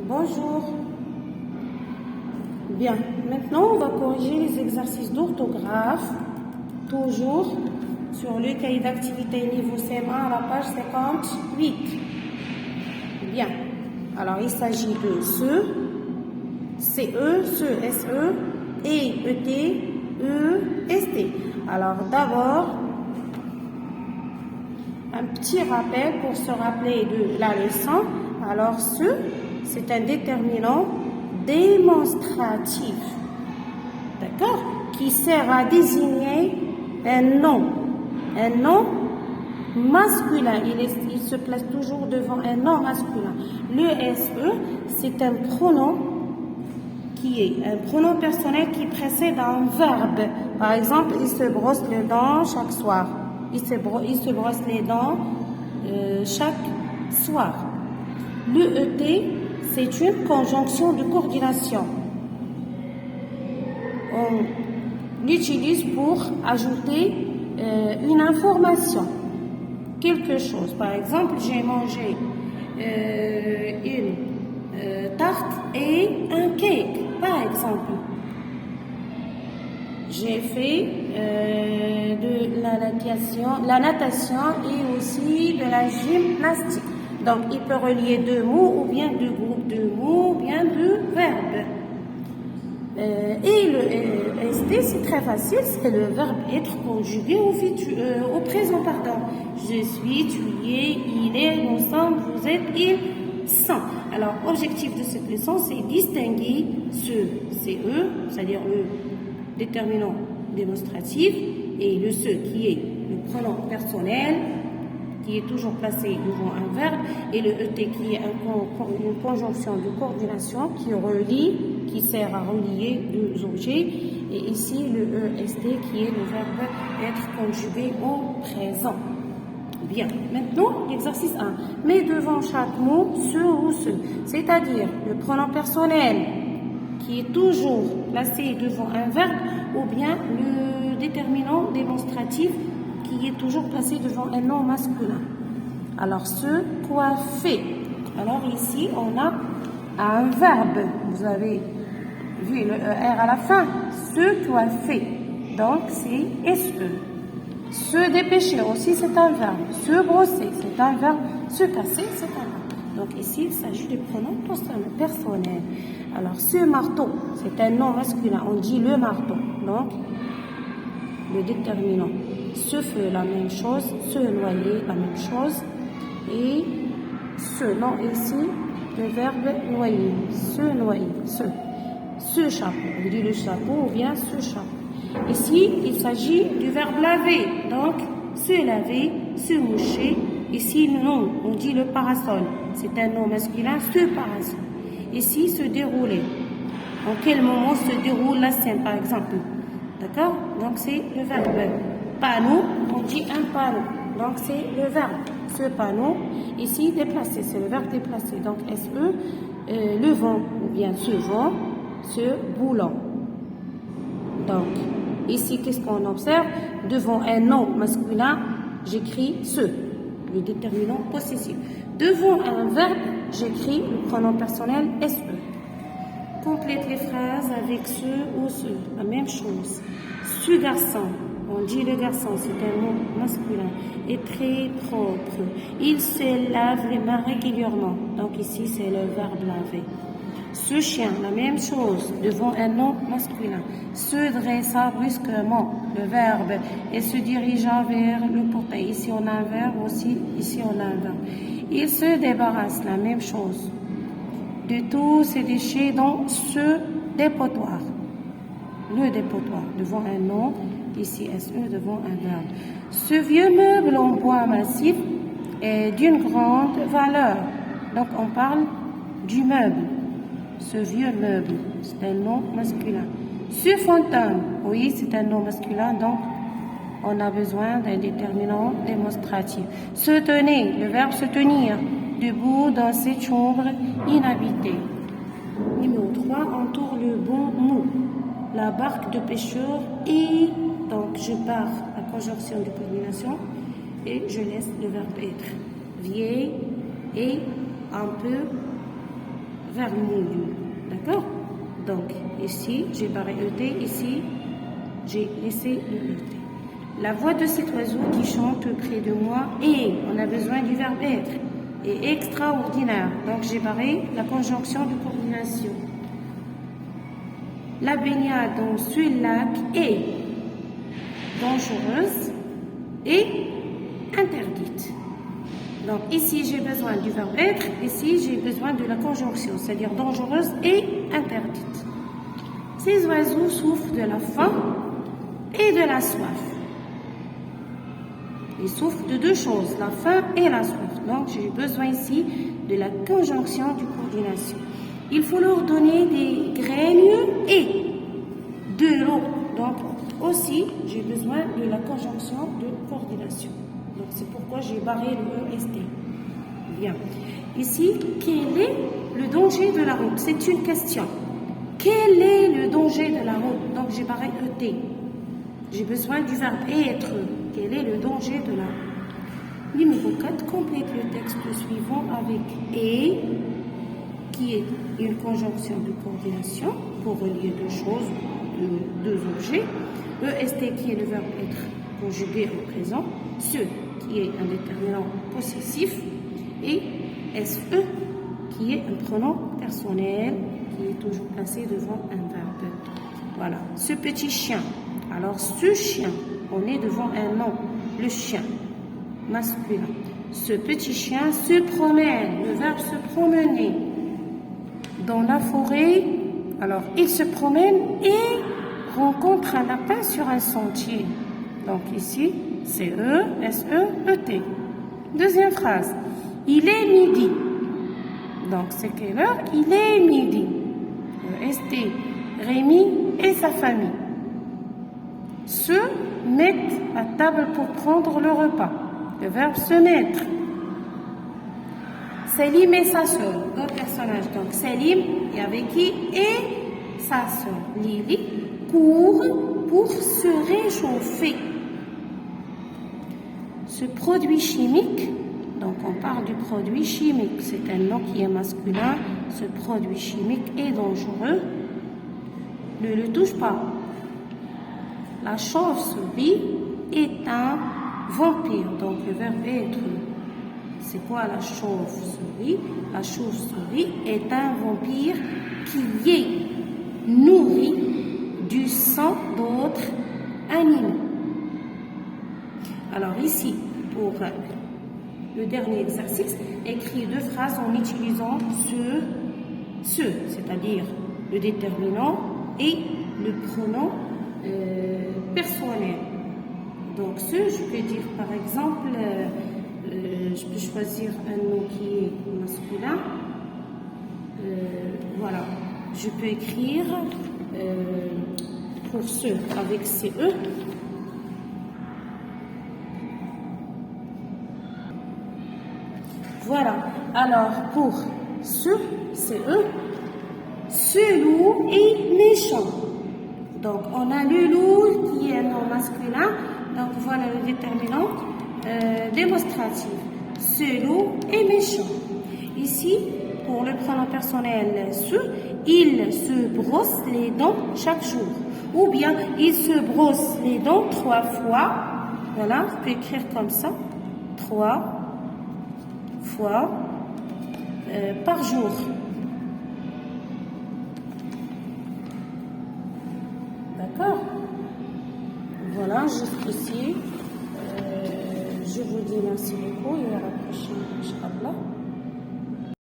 Bonjour. Bien, maintenant on va corriger les exercices d'orthographe, toujours sur le cahier d'activité niveau CM1 à la page 58. Bien, alors il s'agit de CE, SE, ET, ST. Alors d'abord, un petit rappel pour se rappeler de la leçon. Alors c'est un déterminant démonstratif, d'accord, qui sert à désigner un nom masculin. Il se place toujours devant un nom masculin. Le SE, c'est un pronom qui est un pronom personnel qui précède un verbe. Par exemple, il se brosse les dents chaque soir. Il se brosse les dents chaque soir. Le ET, c'est une conjonction de coordination. On l'utilise pour ajouter une information, quelque chose. Par exemple, j'ai mangé une tarte et un cake, par exemple. J'ai fait de la natation et aussi de la gymnastique. Donc, il peut relier deux mots ou bien deux groupes de mots ou bien deux verbes. Et le ST, c'est très facile, c'est le verbe être conjugué au présent, pardon. Je suis, tu es, il est, nous sommes, vous êtes, ils sont. Alors, objectif de cette leçon, c'est distinguer c'est eux, c'est-à-dire le déterminant démonstratif, et le qui est le pronom personnel, qui est toujours placé devant un verbe, et le ET qui est une conjonction de coordination qui sert à relier deux objets, et ici le EST qui est le verbe être conjugué au présent. Bien, maintenant l'exercice 1. Mets devant chaque mot ce ou ce, c'est-à-dire le pronom personnel qui est toujours placé devant un verbe, ou bien le déterminant démonstratif qui est toujours placé devant un nom masculin. Alors, se coiffer. Alors ici, on a un verbe. Vous avez vu le ER à la fin. Se coiffer. Donc, c'est SE. Se dépêcher aussi, c'est un verbe. Se brosser, c'est un verbe. Se casser, c'est un verbe. Donc ici, il s'agit de pronoms personnels. Alors, ce marteau, c'est un nom masculin. On dit le marteau. Donc, le déterminant. Ce feu, la même chose. Se noyer, la même chose. Et ce nom ici, le verbe noyer. Se noyer. Ce chapeau. On dit le chapeau ou bien ce chapeau. Ici, il s'agit du verbe laver. Donc, se laver, se moucher. Ici, le nom, on dit le parasol. C'est un nom masculin, ce parasol. Ici, se dérouler. En quel moment se déroule la scène, par exemple? D'accord? Donc, c'est le verbe. Panneau, on dit un panneau. Donc, c'est le verbe. Ce panneau, ici, déplacer. C'est le verbe déplacer. Donc, SE, le vent, ou bien ce vent, ce boulon. Donc, ici, qu'est-ce qu'on observe? Devant un nom masculin, j'écris ce, le déterminant possessif. Devant un verbe, j'écris le pronom personnel SE. Complète les phrases avec ce ou ce, la même chose. Ce garçon, on dit le garçon, c'est un mot masculin, est très propre. Il se lave les mains régulièrement. Donc ici, c'est le verbe laver. Ce chien, la même chose, devant un nom masculin. Se dressa brusquement, le verbe, et se dirigea vers le portail. Ici, on a un verbe aussi, ici, on a un verbe. Il se débarrasse, la même chose, de tous ces déchets dans ce dépotoir. Le dépotoir, devant un nom, ici SE, devant un verbe. Ce vieux meuble en bois massif est d'une grande valeur. Donc, on parle du meuble. Ce vieux meuble, c'est un nom masculin. Ce fantôme, oui, c'est un nom masculin, donc on a besoin d'un déterminant démonstratif. Se tenir, le verbe se tenir, debout dans cette chambre inhabitée. Numéro 3, entoure le bon mot. La barque de pêcheurs et donc je pars à conjonction de combination et je laisse le verbe être. Vieille et un peu verbe moulu. D'accord? Donc, ici, j'ai barré ET, ici, j'ai laissé le ET. La voix de cet oiseau qui chante près de moi est, on a besoin du verbe être, est extraordinaire. Donc, j'ai barré la conjonction de coordination. La baignade dans ce lac est dangereuse et interdite. Donc, ici, j'ai besoin du verbe être, ici, j'ai besoin de la conjonction, c'est-à-dire dangereuse et interdite. Ces oiseaux souffrent de la faim et de la soif. Ils souffrent de deux choses, la faim et la soif. Donc, j'ai besoin ici de la conjonction de coordination. Il faut leur donner des graines et de l'eau. Donc, aussi, j'ai besoin de la conjonction de coordination. Donc, c'est pourquoi j'ai barré le EST. Bien. Ici, quel est le danger de la route? C'est une question. Quel est le danger de la route? Donc, j'ai barré ET. J'ai besoin du verbe être. Quel est le danger de la route? Numéro 4, complète le texte suivant avec et, qui est une conjonction de coordination pour relier deux choses, deux objets. EST qui est le verbe être conjugué au présent. Ce qui est un déterminant possessif. Et SE qui est un pronom personnel qui est toujours placé devant un verbe. Voilà. Ce petit chien. Alors, ce chien, on est devant un nom, le chien, masculin. Ce petit chien se promène, le verbe se promener. Dans la forêt, alors, il se promène et rencontre un lapin sur un sentier. Donc, ici, c'est E, S-E-E-T. Deuxième phrase. Il est midi. Donc, c'est quelle heure? Il est midi. E-S-T, Rémi et sa famille se mettent à table pour prendre le repas. Le verbe se mettre. Selim et sa soeur, deux personnages. Donc Selim est avec qui et sa soeur Lily courent pour se réchauffer. Ce produit chimique, donc on parle du produit chimique, c'est un nom qui est masculin. Ce produit chimique est dangereux. Ne le touche pas. La chauve-souris est un vampire. Donc, le verbe être, c'est quoi la chauve-souris? La chauve-souris est un vampire qui est nourri du sang d'autres animaux. Alors, ici, pour le dernier exercice, écris deux phrases en utilisant ce, c'est-à-dire le déterminant et le pronom personnel. Donc, je peux dire par exemple, je peux choisir un nom qui est masculin. Voilà, je peux écrire pour ce avec CE. Voilà, alors pour ce, CE, ce loup est méchant. Donc, on a le loup qui est un nom masculin. Donc, voilà le déterminant démonstratif. Ce loup est méchant. Ici, pour le pronom personnel ce, il se brosse les dents chaque jour. Ou bien, il se brosse les dents 3 fois. Voilà, je peux écrire comme ça. 3 fois par jour. D'accord? Voilà, jusqu'ici. Je vous dis merci beaucoup et à la prochaine, Inch'Allah.